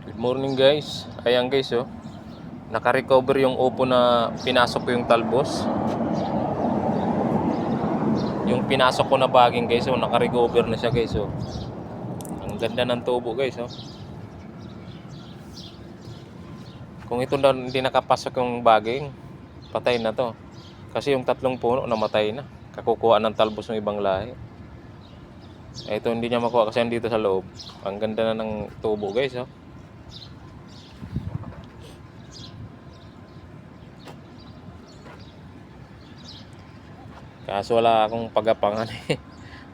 Good morning guys. Ayan guys oh. Naka-recover yung upo na pinasok ko yung talbos. Yung pinasok ko na baging guys oh, naka-recover na siya guys oh. Ang ganda ng tubo guys oh. Kung ito na hindi nakapasok yung baging, patay na to. Kasi yung tatlong puno namatay na. Kakukuha ng talbos ng ibang lahi. Ito hindi niya makuha kasi dito sa loob. Ang ganda na ng tubo guys oh. Kaso wala akong pagapangan eh.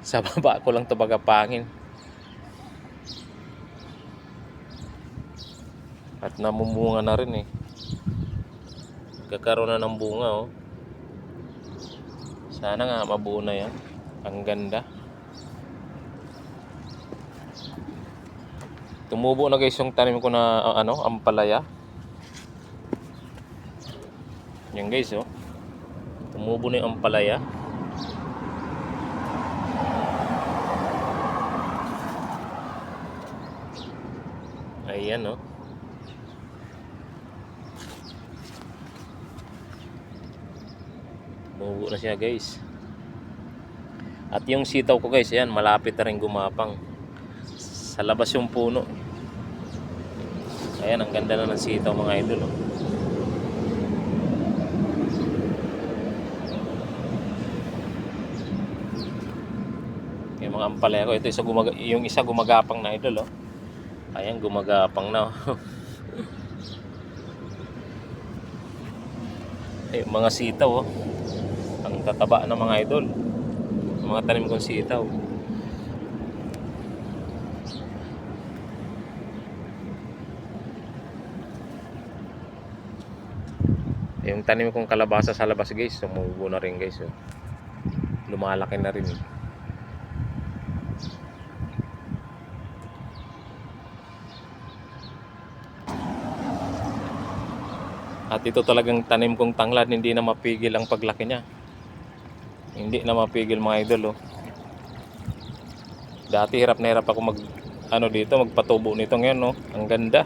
Sa baba ko lang ito pagapangin. At namumunga na rin eh. Kakaroon na ng bunga oh. Sana nga mabuo na yan. Ang ganda. Tumubo na guys yung tanim ko na ampalaya. Yan guys oh. Tumubo na yung ampalaya. Ayan oh. Tumubo na siya guys. At yung sitaw ko guys, ayan, malapit na rin gumapang. Sa labas yung puno. Ayan, ang ganda na ng sitaw mga idol oh. Yung mga ampalaya ko, ito yung isa gumagapang na idol oh. Ayan, gumagapang na oh. Ay, mga sitaw oh. Ang tataba ng mga idol. Mga tanim kong sitaw. Yung tanim kong kalabasa sa labas guys, tumubo na rin guys oh. Lumalaki na rin. At ito talagang tanim kong tanglad, hindi na mapigil ang paglaki niya. Hindi na mapigil mga idol oh. Dati hirap na hirap ako magpatubo nito, ngayon oh. Ang ganda.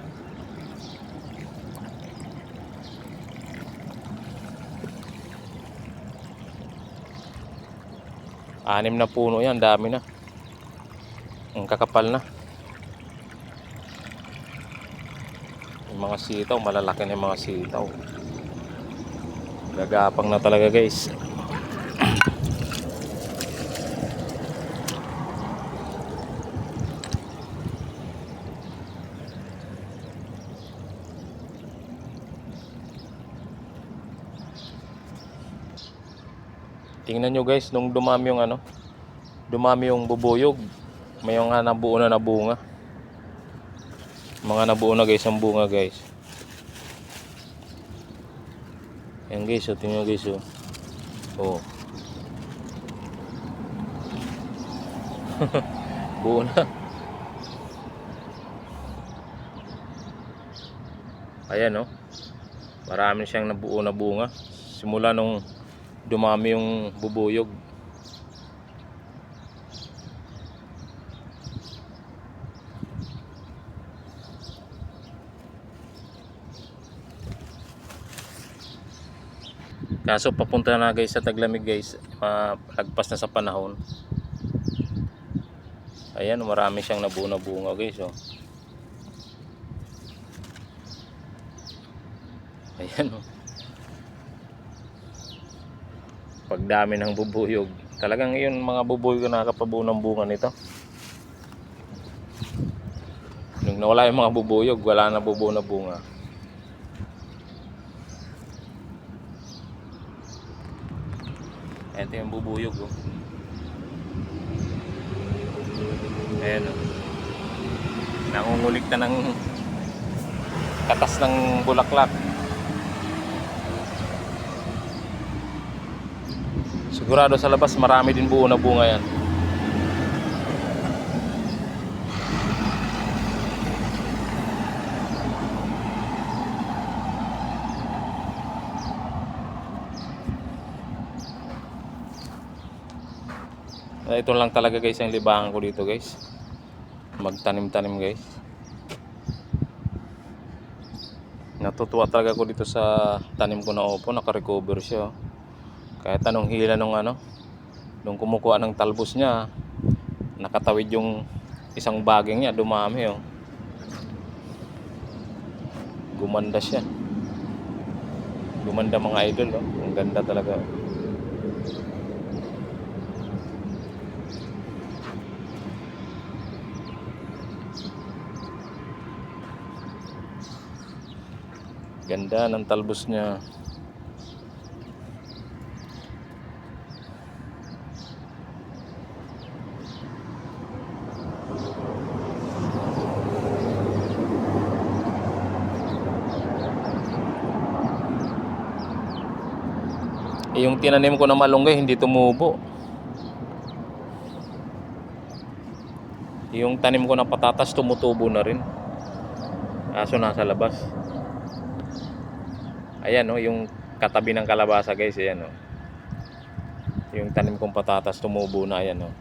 Anim na puno yan, dami na. Ang kakapal na. Yung mga sitaw, malalaki na yung mga sitaw. Gagapang na talaga guys. Tingnan nyo guys, nung dumami yung bubuyog, may mga nabuo na bunga. Mga nabuo na guys ang bunga guys. Yan guys, oh, tingnan nyo guys oh. Oh. Buo na. Ayan oh. Marami siyang nabuo na bunga. Simula nung dumami yung bubuyog. Kaso papunta na guys sa taglamig guys, lagpas na sa panahon. Ayan, marami siyang nabuo na bunga guys oh. Ayan oh. Pagdami ng bubuyog, talagang yun mga bubuyog na nakapabuo ng bunga nito. Nung nawala yung mga bubuyog, wala na bubuo na bunga. Ito yung bubuyog oh. Ayan oh. Nangungulik na ng katas ng bulaklak. Sigurado sa labas marami din buo na bunga yan. Ito lang talaga guys ang libangan ko dito guys. Magtanim-tanim guys. Natutuwa talaga ako dito sa tanim ko na upo, naka-recover siya. Kahit anong hila nung nung kumukuha ng talbos niya, nakatawid yung isang baging niya, dumami Gumanda siya. Gumanda mga idol, ang ganda talaga. Ganda ng talbos niya. Yung tinanim ko na malunggay hindi tumubo. Yung tanim ko na patatas tumutubo na rin. Aso nasa labas. Ayan yung katabi ng kalabasa guys, ayan Yung tanim kong patatas tumubo na, ayan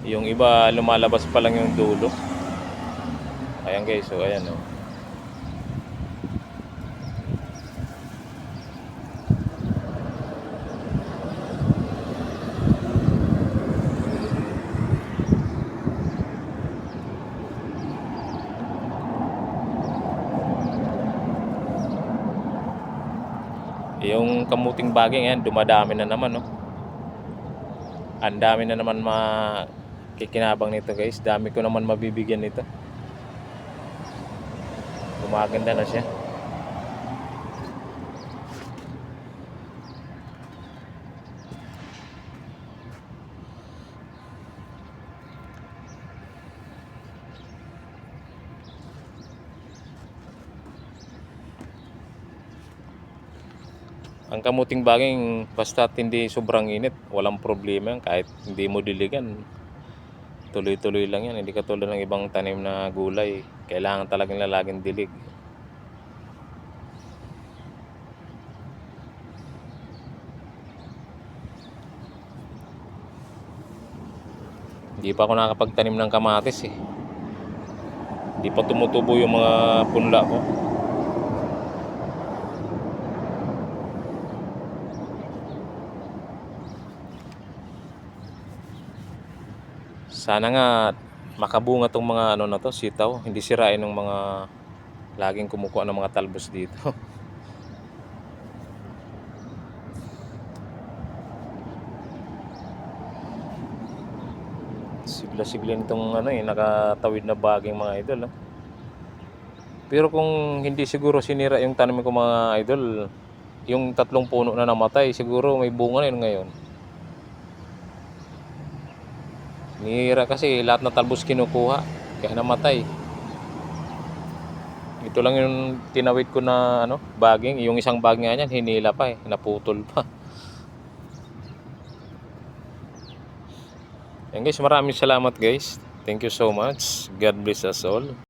Yung iba lumalabas pa lang yung dulo. Ayan guys, ayan Yung kamuting baging yan, dumadami na naman Ang dami na naman makikinabang nito guys. Dami ko naman mabibigyan nito. Gumaganda na siya. Ang kamuting baging basta hindi sobrang init, walang problema yan. Kahit hindi mo diligan, tuloy-tuloy lang yan. Hindi katulad ng ibang tanim na gulay, kailangan talagang laging dilig. Hindi pa ako nakakapagtanim ng kamatis Hindi pa tumutubo yung mga punla ko. Sana nga makabunga tong mga na to, sitaw. Hindi sirain ng mga laging kumukuha ng mga talbos dito. Sigla-sigla nitong nakatawid na baging mga idol Pero kung hindi siguro sinira yung tanim ko mga idol, yung 3 puno na namatay, siguro may bunga na yun ngayon. Nihira kasi lahat na talbos kinukuha, kaya namatay. Ito lang yung tinawid ko na baging. Yung isang baging nga niyan, hinila pa naputol pa. Yan guys, maraming salamat guys. Thank you so much. God bless us all.